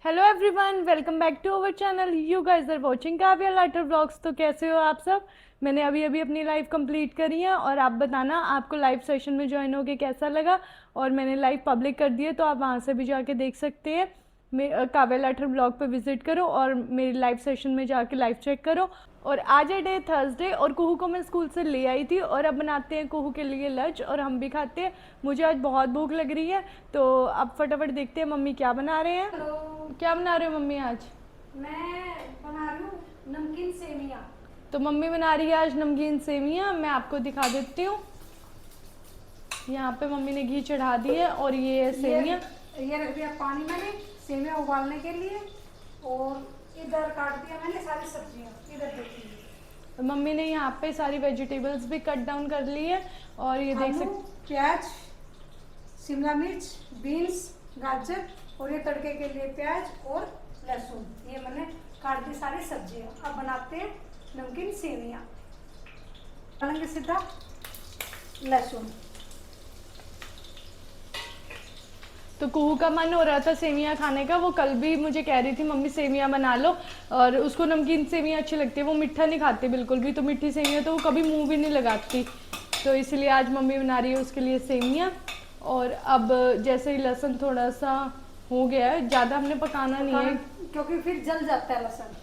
Hello everyone, welcome back to our channel. You guys are watching Kavya lighter vlogs. तो कैसे हो आप सब? मैंने अभी अभी अपनी लाइव कंप्लीट करी है और आप बताना आपको लाइव सेशन में ज्वाइन होके कैसा लगा। और मैंने लाइव पब्लिक कर दी है तो आप वहाँ से भी जाके देख सकते हैं। काव्या लाइटर ब्लॉग पे विजिट करो और मेरी लाइव सेशन में जाके लाइव चेक करो। और आज है डे थर्सडे और कुहू को मैं स्कूल से ले आई थी और अब बनाते हैं कुहू के लिए लंच और हम भी खाते हैं। मुझे आज बहुत भूख लग रही है तो अब फटाफट देखते हैं मम्मी क्या बना रहे हैं। हेलो। क्या बना रहे हो मम्मी आज? मैं बना रही हूँ नमकीन सेवियाँ। तो मम्मी बना रही है आज नमकीन सेवियाँ। मैं आपको दिखा देती हूँ। यहाँ पे मम्मी ने घी चढ़ा दी है और ये है सेवियाँ। ये रख दिया पानी मैंने सेवियाँ उबालने के लिए और इधर काट दिया मैंने सारी सब्जियाँ। इधर देखिए मम्मी ने यहाँ पे सारी वेजिटेबल्स भी कट डाउन कर ली है और ये देख आलू, सकते। प्याज, शिमला मिर्च, बीन्स, गाजर और ये तड़के के लिए प्याज और लहसुन। ये मैंने काट दी सारी सब्जियाँ। अब बनाते हैं नमकीन सेवियाँ। डालेंगे सीधा लहसुन। तो कुहू का मन हो रहा था सेवियाँ खाने का। वो कल भी मुझे कह रही थी मम्मी सेवियाँ बना लो, और उसको नमकीन सेवियाँ अच्छी लगती है। वो मीठा नहीं खाती बिल्कुल भी, तो मीठी सेवियाँ तो वो कभी मुंह भी नहीं लगाती। तो इसलिए आज मम्मी बना रही है उसके लिए सेवियाँ। और अब जैसे ही लहसुन थोड़ा सा हो गया है, ज़्यादा हमने पकाना नहीं है क्योंकि फिर जल जाता है लहसुन।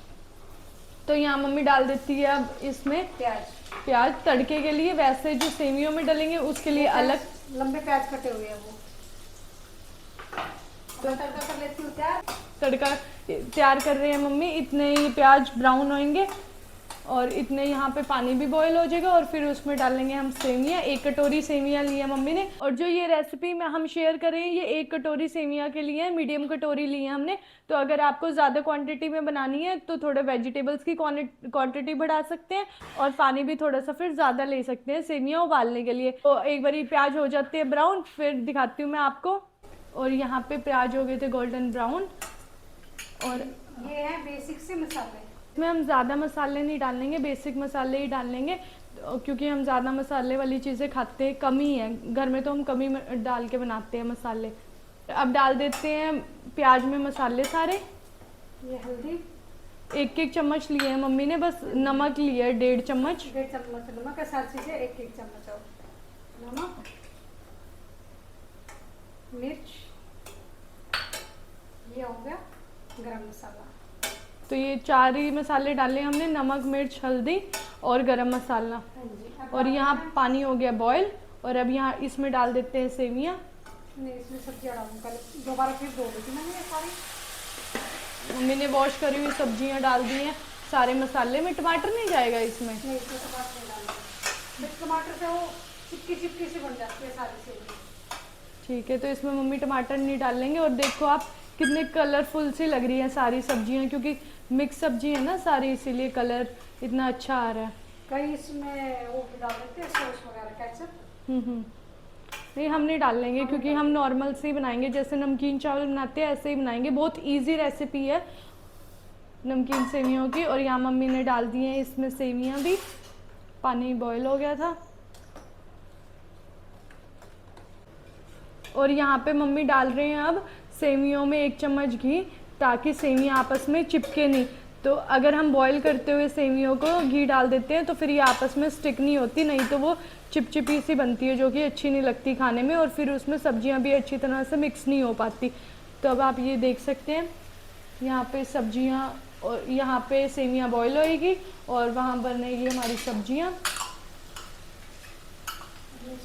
तो यहाँ मम्मी डाल देती है अब इसमें प्याज तड़के के लिए। वैसे जो सेवियों में डालेंगे उसके लिए अलग लंबे प्याज कटे हुए हैं वो। तो तड़का कर लेती हूँ तैयार। तड़का तैयार कर रहे हैं मम्मी। इतने ही प्याज ब्राउन होंगे और इतने यहाँ पे पानी भी बॉईल हो जाएगा और फिर उसमें डालेंगे हम सेवियाँ। 1 कटोरी सेवियाँ ली है मम्मी ने। और जो ये रेसिपी में हम शेयर कर रहे हैं ये 1 कटोरी सेवियाँ के लिए है। मीडियम कटोरी ली है हमने। तो अगर आपको ज़्यादा क्वांटिटी में बनानी है तो थोड़े वेजिटेबल्स की क्वांटिटी बढ़ा सकते हैं और पानी भी थोड़ा सा फिर ज़्यादा ले सकते हैं सेवियाँ उबालने के लिए। तो एक बार प्याज हो जाते हैं ब्राउन फिर दिखाती हूँ मैं आपको। और यहाँ पे प्याज हो गए थे गोल्डन ब्राउन। और ये है बेसिक से मसाले। इसमें हम ज़्यादा मसाले नहीं डालेंगे, बेसिक मसाले ही डालेंगे क्योंकि हम ज़्यादा मसाले वाली चीज़ें खाते हैं कम ही है घर में। तो हम कम ही डाल के बनाते हैं मसाले। अब डाल देते हैं प्याज में मसाले सारे। ये हल्दी 1-1 चम्मच लिए हैं मम्मी ने। बस नमक लिया है 1.5 चम्मच। 1.5 चम्मच नमक है। सारी चीज़ें 1-1 चम्मच और नमक, मिर्च, ये हो गया गरम मसाला। तो ये 4 ही मसाले डाले हमने, नमक, मिर्च, हल्दी और गरम मसाला। हाँ जी। और यहाँ पानी हो गया बॉयल। और अब यहाँ इसमें डाल देते हैं सेवियाँ। नहीं, इसमें सब्जियाँ डालूँ। पहले दोबारा फिर धो ली थी मैंने ये सारी। मम्मी ने वॉश करी हुई सब्जियाँ डाल दी हैं सारे मसाले में। टमाटर नहीं जाएगा इसमें? नहीं, इसमें टमाटर नहीं डालना। फिर टमाटर से वो चिपकी चिपकी सी बन जाती है सारी सेवियाँ। ठीक है, तो इसमें मम्मी टमाटर नहीं डालेंगे। और देखो आप कितने कलरफुल सी लग रही हैं सारी सब्जियां, क्योंकि मिक्स सब्जी है ना सारी, इसीलिए कलर इतना अच्छा आ रहा है। कई इसमें वो भी डाल देते हैं सॉस वगैरह, केचप। नहीं, हम नहीं डालेंगे क्योंकि हम नॉर्मल से ही बनाएंगे, जैसे नमकीन चावल बनाते हैं ऐसे ही बनाएंगे। बहुत इजी रेसिपी है नमकीन सेवियों की। और यहाँ मम्मी ने डाल दी हैं इसमें सेवियाँ भी। पानी बॉयल हो गया था। और यहाँ पे मम्मी डाल रहे हैं अब सेवियों में 1 चम्मच घी, ताकि सेवियाँ आपस में चिपके नहीं। तो अगर हम बॉईल करते हुए सेवियों को घी डाल देते हैं तो फिर ये आपस में स्टिक नहीं होती, नहीं तो वो चिपचिपी सी बनती है जो कि अच्छी नहीं लगती खाने में। और फिर उसमें सब्जियां भी अच्छी तरह से मिक्स नहीं हो पाती। तो अब आप ये देख सकते हैं यहाँ पे सब्जियां, और यहाँ पे सेवियाँ बॉईल होएगी और वहाँ बनेगी हमारी सब्जियाँ।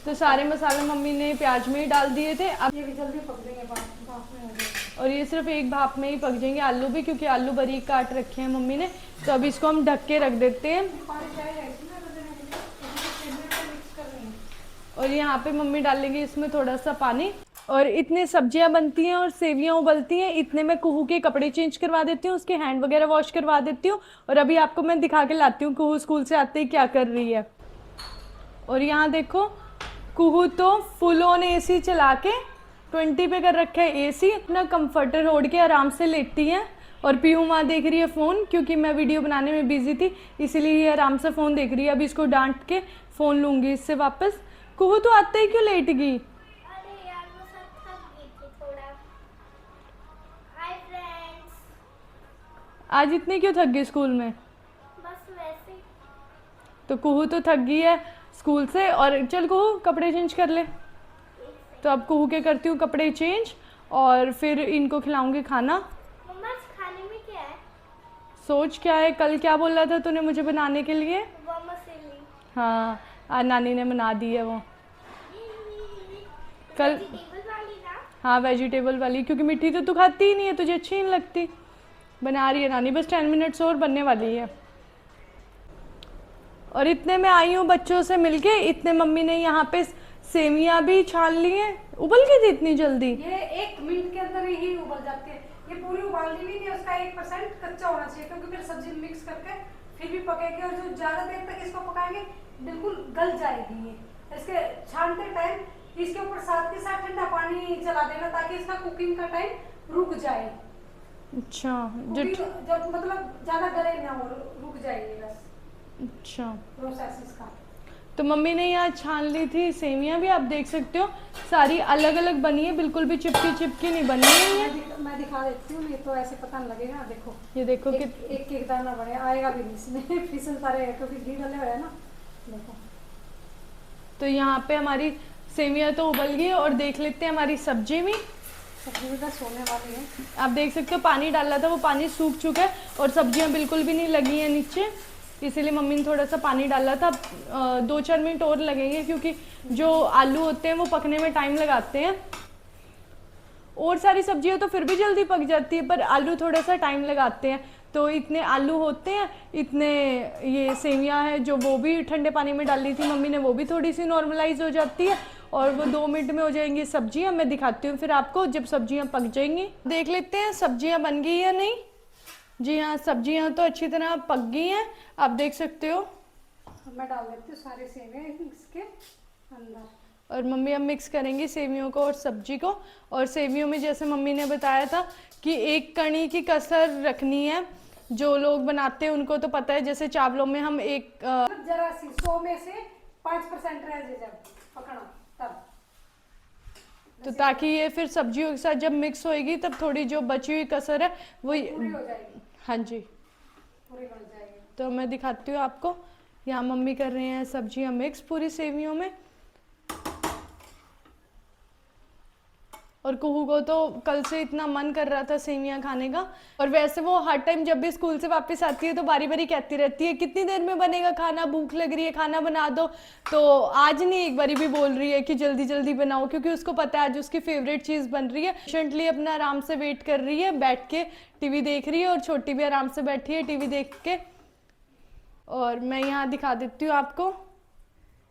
तो सारे मसाले मम्मी ने प्याज में ही डाल दिए थे। अब ये भी जल्दी पक देंगे, भाप में हो जाएगा। और ये सिर्फ एक भाप में ही पक जाएंगे आलू भी, क्योंकि आलू बारीक काट रखे हैं मम्मी ने। तो अब इसको हम ढक के रख देते हैं। पानी चाहिए इसमें रखने के लिए, सेवियाँ को मिक्स कर रही हैं। और यहाँ पे मम्मी डालेंगे इसमें थोड़ा सा पानी। और इतने सब्जियां बनती हैं और सेवियां उबलती हैं, इतने में कुहू के कपड़े चेंज करवा देती हूँ, उसके हैंड वगैरह वॉश करवा देती हूँ। और अभी आपको मैं दिखा के लाती हूँ कुहू स्कूल से आते ही क्या कर रही है। और यहाँ देखो कुहू तो फुल ऑन एसी चला के 20 पे कर रखा है एसी। अपना कंफर्टर ओढ़ के आराम से लेटती है। और पीहू वहाँ देख रही है फ़ोन, क्योंकि मैं वीडियो बनाने में बिजी थी इसीलिए ये आराम से फ़ोन देख रही है। अभी इसको डांट के फ़ोन लूँगी इससे वापस। कुहू तो आते ही क्यों लेट गई? अरे यार मैं सब थक गई थी थोड़ा। Hi friends. आज इतनी क्यों थक गई स्कूल में? बस वैसे ही। तो कुहू तो थक गई है स्कूल से। और चल कुहू कपड़े चेंज कर ले। तो अब कुहू के करती हूँ कपड़े चेंज और फिर इनको खिलाऊंगी खाना। मम्मा आज खाने में क्या है? सोच क्या है, कल क्या बोला था तूने मुझे बनाने के लिए? वर्मिसेली। हाँ, आज नानी ने बना दी है वो कल। वेजिटेबल वाली ना? हाँ वेजिटेबल वाली, क्योंकि मीठी तो तू खाती ही नहीं है, तुझे अच्छी नहीं लगती। बना रही है नानी, बस 10 मिनट्स और बनने वाली है। और इतने में आई हूँ बच्चों से मिलके, इतने मम्मी ने यहाँ पे सेवियाँ भी छान ली हैं। उबल गई थी इतनी जल्दी? ये 1 मिनट के अंदर ही उबल जाती है। ये पूरी उबालनी भी नहीं है, उसका 1% कच्चा होना चाहिए, क्योंकि फिर सब्जी मिक्स करके फिर भी पकेगी और जो ज्यादा देर तक इसको पकाएंगे बिल्कुल गल जाएगी ये। इसके छानते टाइम इसके ऊपर साथ के साथ ठंडा पानी चला देना, ताकि इसका कुकिंग का टाइम रुक जाए। अच्छा जब मतलब ज्यादा गले ना हो, रुक जाएगी बस। अच्छा प्रोसेस इसका। तो मम्मी ने यहाँ छान ली थी सेवियाँ भी, आप देख सकते हो सारी अलग अलग बनी है, बिल्कुल भी चिपकी चिपकी नहीं बनी है ये। मैं दिखा देती हूँ, नहीं तो ऐसे पता नहीं लगेगा। देखो ये देखो कि एक दाना बड़े आएगा भी नहीं इसमें फिसलता रहेगा, क्योंकि घी डले हुए है ना। देखो तो यहाँ पे हमारी सेवियाँ तो उबल गई और देख लेते हैं हमारी सब्जी भी। सब्जी भी बस होने वाली है। आप देख सकते हो पानी डाला था वो पानी सूख चुका है और सब्जियाँ बिल्कुल भी नहीं लगी हैं नीचे, इसीलिए मम्मी ने थोड़ा सा पानी डाला था। 2-4 मिनट और लगेंगे, क्योंकि जो आलू होते हैं वो पकने में टाइम लगाते हैं। और सारी सब्जियां तो फिर भी जल्दी पक जाती है, पर आलू थोड़ा सा टाइम लगाते हैं। तो इतने आलू होते हैं, इतने ये सेवियां हैं जो वो भी ठंडे पानी में डाली थी मम्मी ने, वो भी थोड़ी सी नॉर्मलाइज हो जाती है और वो 2 मिनट में हो जाएंगी सब्जियां। मैं दिखाती हूँ फिर आपको जब सब्जियां पक जाएंगी। देख लेते हैं सब्जियां बन गई या नहीं। जी हाँ, सब्जियां तो अच्छी तरह पक गई हैं, आप देख सकते हो। मैं डाल देती हूँ सारे सेवे इसके अंदर। और मम्मी अब मिक्स करेंगी सेवियों को और सब्जी को। और सेवियों में जैसे मम्मी ने बताया था कि 1 कणी की कसर रखनी है। जो लोग बनाते हैं उनको तो पता है, जैसे चावलों में हम जरा सी 100 में से 5% रह जाए जब पकना, तब तो ताकि ये फिर सब्जियों के साथ जब मिक्स होएगी तब थोड़ी जो बची हुई कसर है वो पूरी हो जाएगी। हाँ जी, पूरी बन जाएगी। तो मैं दिखाती हूँ आपको। यहाँ मम्मी कर रहे हैं सब्जियाँ मिक्स पूरी सेवियों में। और कुहू को तो कल से इतना मन कर रहा था सेवियां खाने का। और वैसे वो हर टाइम जब भी स्कूल से वापस आती है तो बारी बारी कहती रहती है कितनी देर में बनेगा खाना, भूख लग रही है, खाना बना दो। तो आज नहीं, एक बारी भी बोल रही है कि जल्दी जल्दी बनाओ, क्योंकि उसको पता है आज उसकी फेवरेट चीज़ बन रही है। पेशेंटली अपना आराम से वेट कर रही है, बैठ के टीवी देख रही है। और छोटी भी आराम से बैठी है टीवी देख के। और मैं यहाँ दिखा देती हूँ आपको,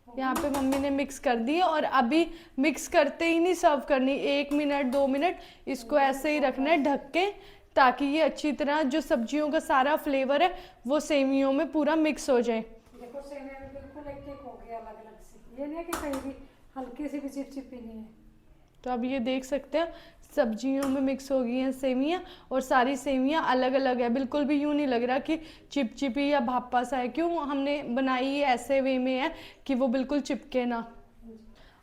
यहाँ पे मम्मी ने मिक्स कर दी है। और अभी मिक्स करते ही नहीं सर्व करनी, 1 मिनट 2 मिनट इसको ऐसे ही रखना है ढक के, ताकि ये अच्छी तरह जो सब्जियों का सारा फ्लेवर है वो सेवियों में पूरा मिक्स हो जाए। देखो सेवियां भी बिल्कुल एक हो गया अलग अलग से, ये नहीं है कि कहीं भी हल्की सी भी चिपचिपी नहीं है। तो अब ये देख सकते हैं सब्जियों में मिक्स हो गई हैं सेवियां, और सारी सेवियां अलग अलग है, बिल्कुल भी यूँ नहीं लग रहा कि चिपचिपी या भापा सा है। क्यों हमने बनाई ऐसे वे में है कि वो बिल्कुल चिपके ना।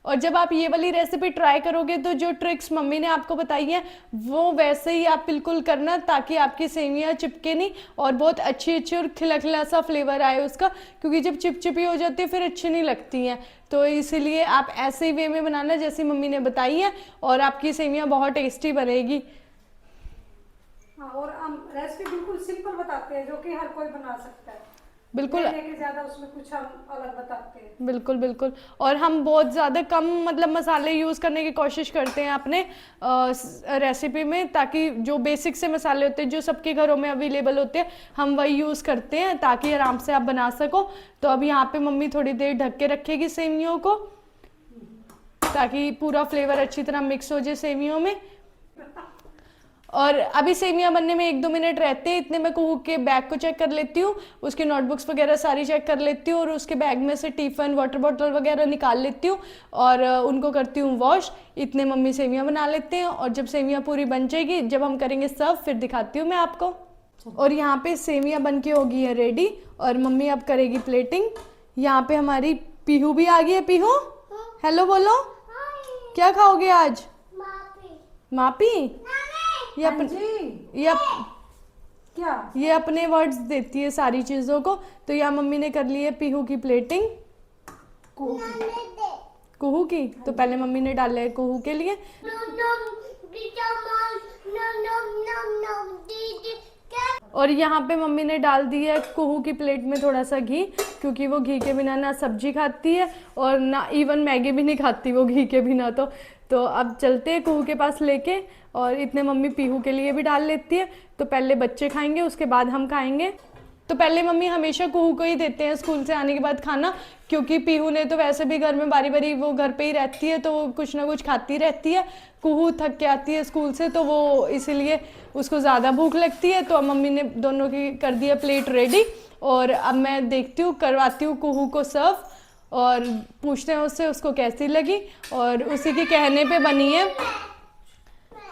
और जब आप ये वाली रेसिपी ट्राई करोगे तो जो ट्रिक्स मम्मी ने आपको बताई है वो वैसे ही आप बिल्कुल करना, ताकि आपकी सेवियां चिपके नहीं और बहुत अच्छी अच्छी और खिला खिला सा फ्लेवर आए उसका। क्योंकि जब चिपचिपी हो जाती है फिर अच्छी नहीं लगती हैं। तो इसीलिए आप ऐसे ही वे में बनाना जैसी मम्मी ने बताई है, और आपकी सेवियां बहुत टेस्टी बनेगी। हाँ, और हम रेसिपी बिल्कुल सिंपल बताते हैं जो कि हर कोई बना सकता है। बिल्कुल ज्यादा उसमें कुछ हम अलग बताते हैं। बिल्कुल बिल्कुल। और हम बहुत ज़्यादा कम मतलब मसाले यूज़ करने की कोशिश करते हैं अपने रेसिपी में, ताकि जो बेसिक से मसाले होते हैं जो सबके घरों में अवेलेबल होते हैं हम वही यूज़ करते हैं, ताकि आराम से आप बना सको। तो अब यहाँ पे मम्मी थोड़ी देर ढक के रखेगी सेवियों को, ताकि पूरा फ्लेवर अच्छी तरह मिक्स हो जाए सेवियों में। और अभी सेवियां बनने में 1-2 मिनट रहते हैं, इतने में कुहू के बैग को चेक कर लेती हूँ, उसकी नोटबुक्स वगैरह सारी चेक कर लेती हूँ, और उसके बैग में से टिफ़िन वाटर बॉटल वगैरह निकाल लेती हूँ और उनको करती हूँ वॉश। इतने मम्मी सेवियां बना लेते हैं, और जब सेवियां पूरी बन जाएगी, जब हम करेंगे सर्व, फिर दिखाती हूँ मैं आपको। और यहाँ पे सेवियां बन के हो गई है रेडी, और मम्मी अब करेगी प्लेटिंग। यहाँ पे हमारी पीहू भी आ गई है। पीहू हेलो बोलो, क्या खाओगे आज? मापी? ये क्या? ये अपने वर्ड्स देती है सारी चीज़ों को। तो यहाँ मम्मी ने कर ली है पीहू की प्लेटिंग, कुहू की। तो पहले मम्मी ने डाले है कुहू के लिए। और यहाँ पे मम्मी ने डाल दिया है कुहू की प्लेट में थोड़ा सा घी, क्योंकि वो घी के बिना ना सब्जी खाती है और ना इवन मैगी भी नहीं खाती वो घी के बिना। तो अब चलते हैं कुहू के पास लेके, और इतने मम्मी पीहू के लिए भी डाल लेती है। तो पहले बच्चे खाएंगे, उसके बाद हम खाएंगे। तो पहले मम्मी हमेशा कुहू को ही देते हैं स्कूल से आने के बाद खाना, क्योंकि पीहू ने तो वैसे भी घर में बारी बारी वो घर पे ही रहती है, तो वो कुछ ना कुछ खाती रहती है। कुहू थक के आती है स्कूल से, तो वो इसीलिए उसको ज़्यादा भूख लगती है। तो अब मम्मी ने दोनों की कर दिया प्लेट रेडी, और अब मैं देखती हूँ, करवाती हूँ कुहू को सर्व, और पूछते हैं उससे उसको कैसी लगी। और उसी के कहने पे बनी है।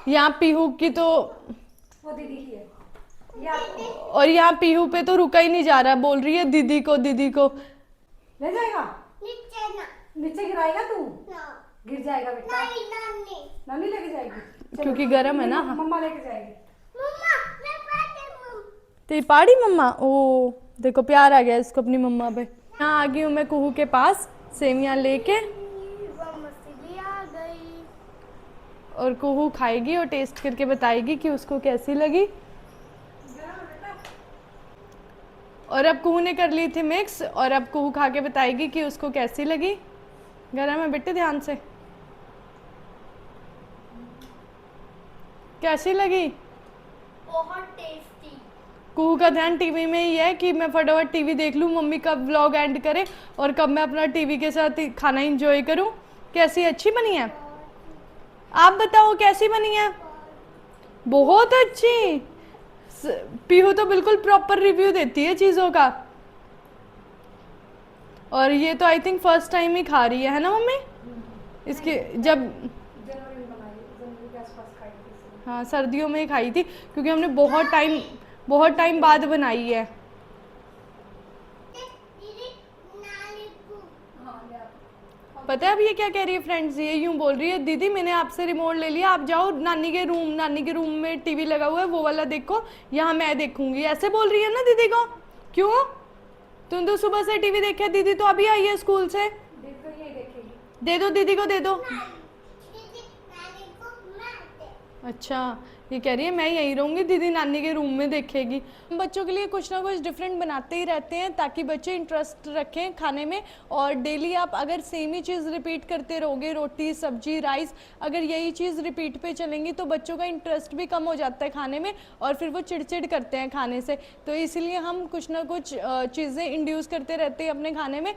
यहाँ पीहू की तो, वो दीदी की है। और यहाँ पीहू पे तो रुका ही नहीं जा रहा, बोल रही है दीदी को दीदी को। ले जाएगा? नीचे ना नीचे गिराएगा तू? ना गिर जाएगा बेटा। नहीं नानी नानी लेके जाएगी? चलो। क्योंकि गर्म है ना। मम्मा लेके जाएगी। मम्मा मैं पाते मम्मा तेरी पाड़ी मम्मा, ओ देखो प्यार आ गया इसको अपनी मम्मा पे। यहाँ आ गई हूँ मैं कुहू के पास सेवियाँ लेके, मस्ती आ गई। और कुहू खाएगी और टेस्ट करके बताएगी कि उसको कैसी लगी। और अब कुहू ने कर ली थी मिक्स, और अब कुहू खा के बताएगी कि उसको कैसी लगी। गरम है बेटे, ध्यान से। कैसी लगी? बहुत टेस्टी। कुहू का ध्यान टीवी में ही है कि मैं फटाफट टीवी देख लूँ, मम्मी कब व्लॉग एंड करे और कब मैं अपना टीवी के साथ खाना एंजॉय करूँ। कैसी, अच्छी बनी है? आप बताओ कैसी बनी है? बहुत अच्छी। पीहू तो बिल्कुल प्रॉपर रिव्यू देती है चीज़ों का। और ये तो आई थिंक फर्स्ट टाइम ही खा रही है ना मम्मी? इसके जब जनवरी में बनाई, जनवरी के आसपास खाई थी इसने। हाँ सर्दियों में ही खाई थी, क्योंकि हमने बहुत टाइम बाद बनाई है। दीदी नानी को हाँ ले आओ। पता है अब ये क्या कह रही है फ्रेंड्स? ये यूं बोल रही है, दीदी मैंने आपसे रिमोट ले लिया, आप जाओ नानी के रूम में टीवी लगा हुआ है वो वाला देखो, यहाँ मैं देखूंगी। ऐसे बोल रही है ना दीदी को। क्यों? तुम तो सुबह से टीवी देखे, दीदी तो अभी आई है स्कूल से। देख कर ये देखेगी। दे दो दीदी को, दे दो। दीदी नानी को मैं अच्छा ये कह रही है मैं यहीं रहूंगी, दीदी नानी के रूम में देखेगी। हम बच्चों के लिए कुछ ना कुछ डिफरेंट बनाते ही रहते हैं, ताकि बच्चे इंटरेस्ट रखें खाने में। और डेली आप अगर सेम ही चीज़ रिपीट करते रहोगे, रोटी सब्जी राइस, अगर यही चीज़ रिपीट पे चलेंगी तो बच्चों का इंटरेस्ट भी कम हो जाता है खाने में, और फिर वो चिड़चिड़ करते हैं खाने से। तो इसीलिए हम कुछ ना कुछ चीज़ें इंड्यूस करते रहते हैं अपने खाने में।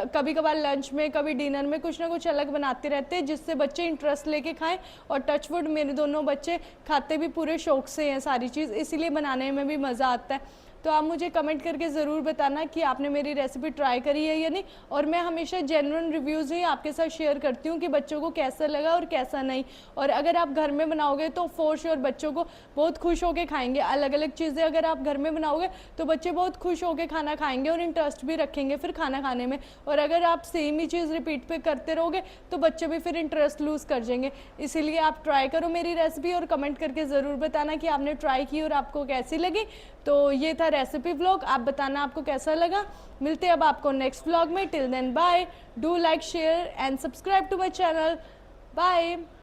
कभी कभार लंच में, कभी डिनर में कुछ ना कुछ अलग बनाते रहते हैं, जिससे बच्चे इंटरेस्ट लेके खाएं। और टचवुड मेरे दोनों बच्चे खाते भी पूरे शौक से हैं सारी चीज़, इसीलिए बनाने में भी मज़ा आता है। तो आप मुझे कमेंट करके ज़रूर बताना कि आपने मेरी रेसिपी ट्राई करी है या नहीं। और मैं हमेशा जेन्युइन रिव्यूज़ ही आपके साथ शेयर करती हूँ कि बच्चों को कैसा लगा और कैसा नहीं। और अगर आप घर में बनाओगे तो फॉर श्योर बच्चों को बहुत खुश होकर खाएंगे। अलग अलग चीज़ें अगर आप घर में बनाओगे तो बच्चे बहुत खुश होकर खाना खाएंगे और इंटरेस्ट भी रखेंगे फिर खाना खाने में। और अगर आप सेम ही चीज़ रिपीट पे करते रहोगे तो बच्चे भी फिर इंटरेस्ट लूज़ कर जाएंगे। इसीलिए आप ट्राई करो मेरी रेसिपी, और कमेंट करके ज़रूर बताना कि आपने ट्राई की और आपको कैसी लगी। तो ये था रेसिपी व्लॉग, आप बताना आपको कैसा लगा। मिलते हैं अब आपको नेक्स्ट व्लॉग में। Till then bye, do like share and subscribe to my channel. Bye.